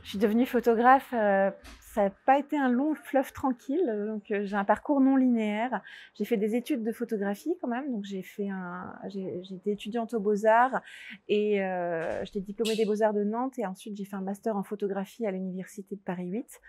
Je suis devenue photographe, ça n'a pas été un long fleuve tranquille, donc j'ai un parcours non linéaire. J'ai fait des études de photographie quand même, donc j'ai été étudiante aux Beaux-Arts et j'étais diplômée des Beaux-Arts de Nantes et ensuite j'ai fait un master en photographie à l'université de Paris 8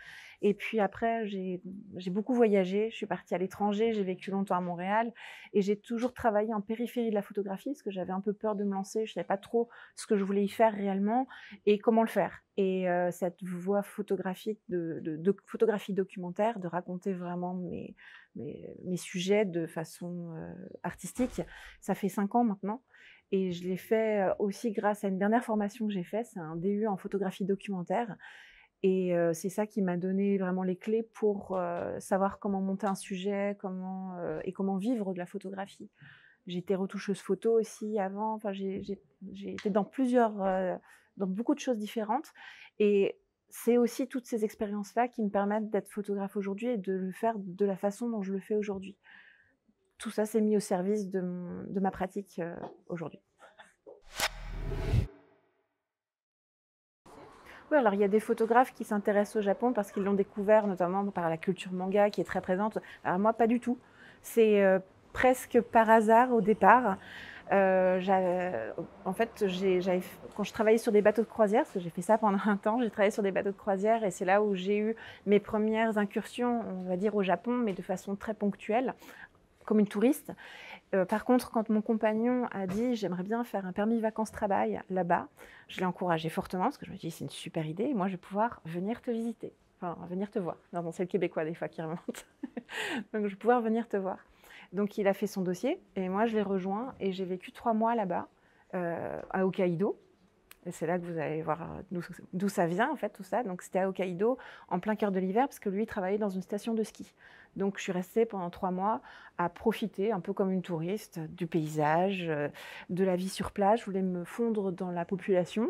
et puis après j'ai beaucoup voyagé, je suis partie à l'étranger, j'ai vécu longtemps à Montréal et j'ai toujours travaillé en périphérie de la photographie parce que j'avais un peu peur de me lancer, je savais pas trop ce que je voulais y faire réellement et comment le faire. Et cette voie photographique de photographie documentaire, de raconter vraiment mes sujets de façon artistique, ça fait 5 ans maintenant. Et je l'ai fait aussi grâce à une dernière formation que j'ai faite, c'est un DU en photographie documentaire. Et c'est ça qui m'a donné vraiment les clés pour savoir comment monter un sujet, comment vivre de la photographie. J'étais retoucheuse photo aussi avant, enfin j'ai été dans beaucoup de choses différentes et c'est aussi toutes ces expériences-là qui me permettent d'être photographe aujourd'hui et de le faire de la façon dont je le fais aujourd'hui. Tout ça s'est mis au service de ma pratique, aujourd'hui. Oui, alors il y a des photographes qui s'intéressent au Japon parce qu'ils l'ont découvert notamment par la culture manga qui est très présente. Alors moi, pas du tout. C'est, presque par hasard au départ. J'avais en fait, quand je travaillais sur des bateaux de croisière, parce que j'ai fait ça pendant un temps, j'ai travaillé sur des bateaux de croisière et c'est là où j'ai eu mes premières incursions, on va dire, au Japon, mais de façon très ponctuelle, comme une touriste. Par contre, quand mon compagnon a dit: «J'aimerais bien faire un permis vacances-travail là-bas», je l'ai encouragé fortement parce que je me suis dit: «C'est une super idée et moi je vais pouvoir venir te visiter, enfin venir te voir». Non, bon, c'est le québécois des fois qui remonte. Donc je vais pouvoir venir te voir. Donc il a fait son dossier et moi je l'ai rejoint et j'ai vécu 3 mois là-bas, à Hokkaido. Et c'est là que vous allez voir d'où ça vient en fait tout ça. Donc c'était à Hokkaido en plein cœur de l'hiver parce que lui il travaillait dans une station de ski. Donc je suis restée pendant 3 mois à profiter un peu comme une touriste du paysage, de la vie sur place. Je voulais me fondre dans la population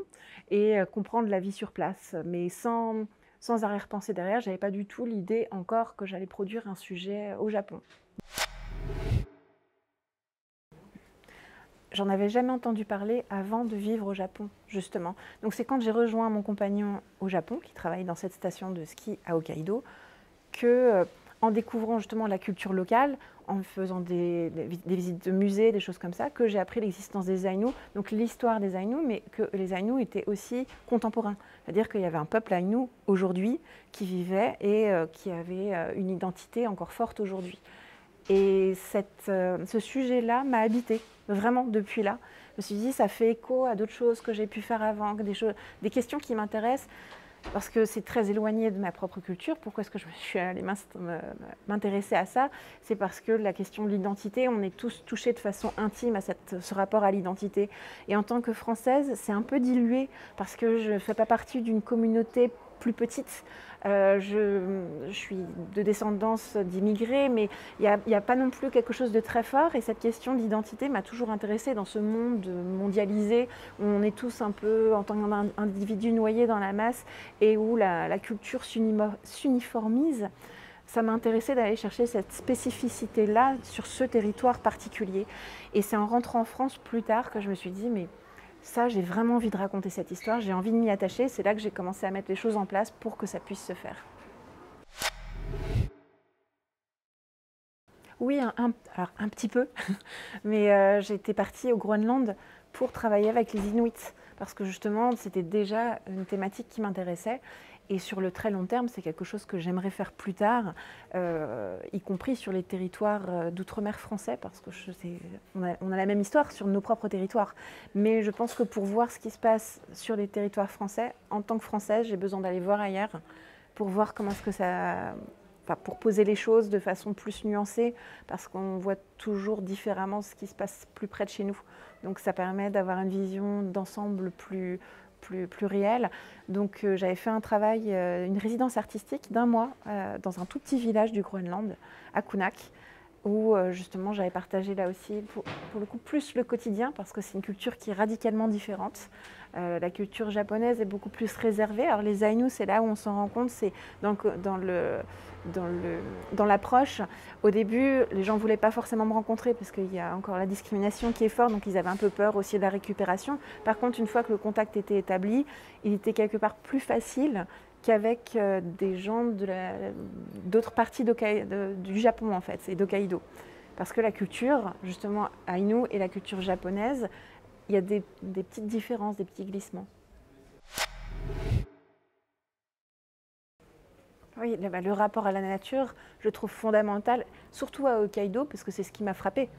et comprendre la vie sur place, mais sans arrière-pensée derrière. J'avais pas du tout l'idée encore que j'allais produire un sujet au Japon. J'en avais jamais entendu parler avant de vivre au Japon, justement. Donc c'est quand j'ai rejoint mon compagnon au Japon, qui travaille dans cette station de ski à Hokkaido, que, en découvrant justement la culture locale, en faisant des visites de musées, des choses comme ça, que j'ai appris l'existence des Aïnous, donc l'histoire des Aïnous, mais que les Aïnous étaient aussi contemporains. C'est-à-dire qu'il y avait un peuple Aïnou aujourd'hui qui vivait et qui avait une identité encore forte aujourd'hui. Et ce sujet-là m'a habité vraiment depuis là. Je me suis dit, ça fait écho à d'autres choses que j'ai pu faire avant, des questions qui m'intéressent, parce que c'est très éloigné de ma propre culture. Pourquoi est-ce que je me suis allée m'intéresser à ça? C'est parce que la question de l'identité, on est tous touchés de façon intime à ce rapport à l'identité. Et en tant que Française, c'est un peu dilué, parce que je ne fais pas partie d'une communauté plus petite. Je suis de descendance d'immigrés, mais il n'y a pas non plus quelque chose de très fort. Et cette question d'identité m'a toujours intéressée dans ce monde mondialisé où on est tous un peu, en tant qu'individus, noyés dans la masse et où la culture s'uniformise. Ça m'a intéressé d'aller chercher cette spécificité-là sur ce territoire particulier. Et c'est en rentrant en France plus tard que je me suis dit, mais ça, j'ai vraiment envie de raconter cette histoire, j'ai envie de m'y attacher. C'est là que j'ai commencé à mettre les choses en place pour que ça puisse se faire. Oui, alors un petit peu, mais j'étais partie au Groenland pour travailler avec les Inuits, parce que justement, c'était déjà une thématique qui m'intéressait. Et sur le très long terme, c'est quelque chose que j'aimerais faire plus tard, y compris sur les territoires d'outre-mer français, parce que on a la même histoire sur nos propres territoires. Mais je pense que pour voir ce qui se passe sur les territoires français, en tant que Française, j'ai besoin d'aller voir ailleurs pour voir comment est-ce que ça... Enfin, pour poser les choses de façon plus nuancée, parce qu'on voit toujours différemment ce qui se passe plus près de chez nous. Donc ça permet d'avoir une vision d'ensemble plus réelle. Donc j'avais fait un travail, une résidence artistique d'1 mois dans un tout petit village du Groenland, à Kunak. où justement j'avais partagé là aussi pour le coup plus le quotidien parce que c'est une culture qui est radicalement différente. La culture japonaise est beaucoup plus réservée. Alors les Aïnous, c'est là où on s'en rend compte, c'est dans l'approche. Au début, les gens ne voulaient pas forcément me rencontrer parce qu'il y a encore la discrimination qui est forte, donc ils avaient un peu peur aussi de la récupération. Par contre, une fois que le contact était établi, il était quelque part plus facile qu'avec des gens d'autres parties du Japon en fait, c'est d'Hokkaido. Parce que la culture, justement, Aïnou et la culture japonaise, il y a des petites différences, des petits glissements. Oui, le rapport à la nature, je le trouve fondamental, surtout à Hokkaido, parce que c'est ce qui m'a frappée.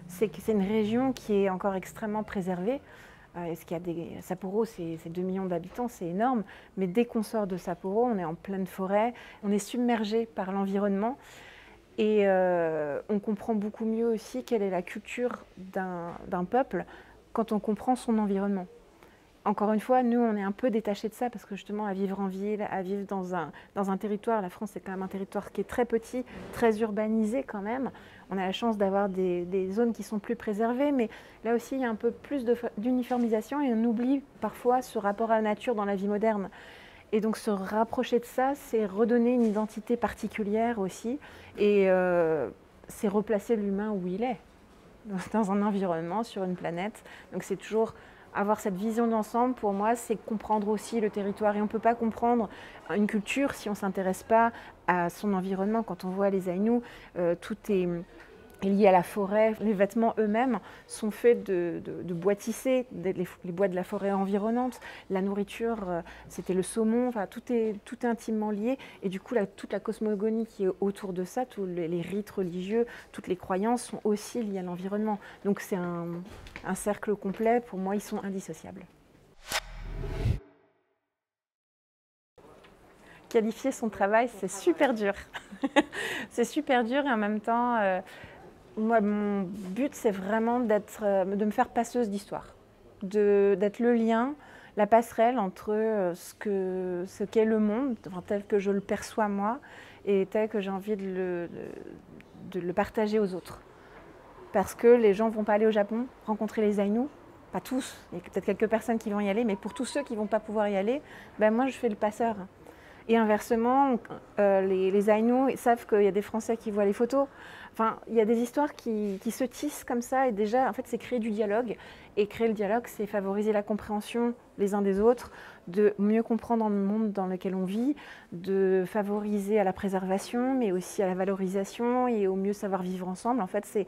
C'est que c'est une région qui est encore extrêmement préservée. Sapporo, c'est 2 millions d'habitants, c'est énorme. Mais dès qu'on sort de Sapporo, on est en pleine forêt, on est submergé par l'environnement. Et on comprend beaucoup mieux aussi quelle est la culture d'un peuple quand on comprend son environnement. Encore une fois, nous, on est un peu détachés de ça parce que justement, à vivre en ville, à vivre dans un territoire, la France, c'est quand même un territoire qui est très petit, très urbanisé quand même. On a la chance d'avoir des zones qui sont plus préservées, mais là aussi, il y a un peu plus d'uniformisation et on oublie parfois ce rapport à la nature dans la vie moderne. Et donc, se rapprocher de ça, c'est redonner une identité particulière aussi et c'est replacer l'humain où il est, dans un environnement, sur une planète. Donc, c'est toujours avoir cette vision d'ensemble, pour moi, c'est comprendre aussi le territoire. Et on ne peut pas comprendre une culture si on ne s'intéresse pas à son environnement. Quand on voit les Aïnous, tout est lié à la forêt. Les vêtements eux-mêmes sont faits de bois tissés, les bois de la forêt environnante. La nourriture, c'était le saumon. Enfin, tout est intimement lié. Et du coup, toute la cosmogonie qui est autour de ça, tous les rites religieux, toutes les croyances sont aussi liées à l'environnement. Donc c'est un cercle complet. Pour moi, ils sont indissociables. Qualifier son travail, c'est super dur. C'est super dur et en même temps, moi, mon but, c'est vraiment de me faire passeuse d'histoire, d'être le lien, la passerelle entre ce qu'est le monde, enfin, tel que je le perçois moi, et tel que j'ai envie de le partager aux autres. Parce que les gens ne vont pas aller au Japon rencontrer les Aïnous, pas tous, il y a peut-être quelques personnes qui vont y aller, mais pour tous ceux qui ne vont pas pouvoir y aller, ben moi je fais le passeur. Et inversement, les Aïnous savent qu'il y a des Français qui voient les photos. Enfin, il y a des histoires qui se tissent comme ça. Et déjà, en fait, c'est créer du dialogue. Et créer le dialogue, c'est favoriser la compréhension les uns des autres, de mieux comprendre le monde dans lequel on vit, de favoriser à la préservation, mais aussi à la valorisation et au mieux savoir vivre ensemble. En fait,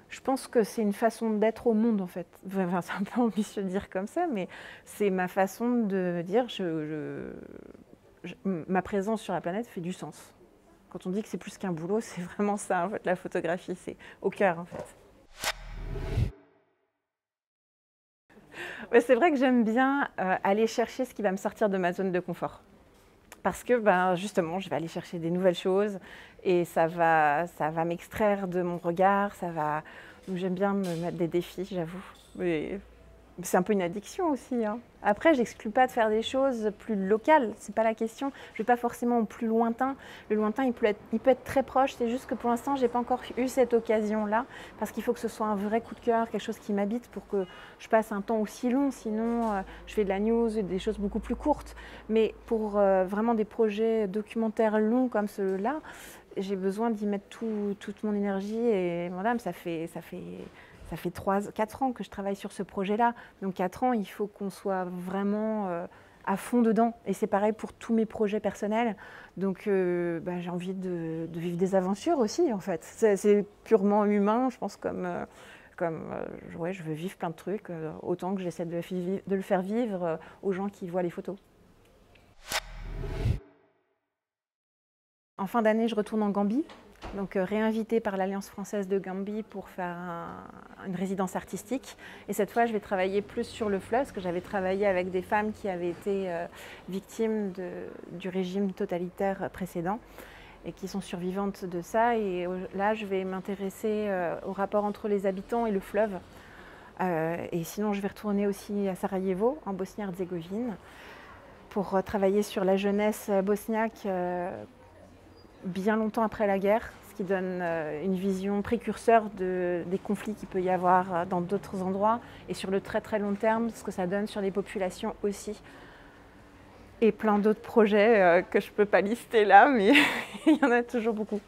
je pense que c'est une façon d'être au monde, en fait. Enfin, c'est un peu ambitieux de dire comme ça, mais c'est ma façon de dire ma présence sur la planète fait du sens. Quand on dit que c'est plus qu'un boulot, c'est vraiment ça, en fait, la photographie, c'est au cœur, en fait. C'est vrai que j'aime bien aller chercher ce qui va me sortir de ma zone de confort. Parce que, justement, je vais aller chercher des nouvelles choses et ça va m'extraire de mon regard, Donc j'aime bien me mettre des défis, j'avoue. Mais c'est un peu une addiction aussi, hein. Après, j'exclus pas de faire des choses plus locales, c'est pas la question. Je vais pas forcément au plus lointain. Le lointain, il peut être très proche. C'est juste que pour l'instant, j'ai pas encore eu cette occasion-là, parce qu'il faut que ce soit un vrai coup de cœur, quelque chose qui m'habite pour que je passe un temps aussi long. Sinon, je fais de la news, des choses beaucoup plus courtes. Mais pour vraiment des projets documentaires longs comme ceux-là, j'ai besoin d'y mettre toute mon énergie. Et madame, ça fait 4 ans que je travaille sur ce projet-là. Donc 4 ans, il faut qu'on soit vraiment à fond dedans. Et c'est pareil pour tous mes projets personnels. Donc j'ai envie de vivre des aventures aussi, en fait. C'est purement humain, je pense, ouais, je veux vivre plein de trucs, autant que j'essaie de le faire vivre aux gens qui voient les photos. En fin d'année, je retourne en Gambie. Donc réinvitée par l'Alliance française de Gambie pour faire une résidence artistique. Et cette fois, je vais travailler plus sur le fleuve, parce que j'avais travaillé avec des femmes qui avaient été victimes du régime totalitaire précédent et qui sont survivantes de ça. Et là, je vais m'intéresser au rapport entre les habitants et le fleuve. Et sinon, je vais retourner aussi à Sarajevo, en Bosnie-Herzégovine, pour travailler sur la jeunesse bosniaque bien longtemps après la guerre. qui donne une vision précurseur des conflits qu'il peut y avoir dans d'autres endroits et sur le très très long terme, ce que ça donne sur les populations aussi. Et plein d'autres projets que je ne peux pas lister là, mais il y en a toujours beaucoup.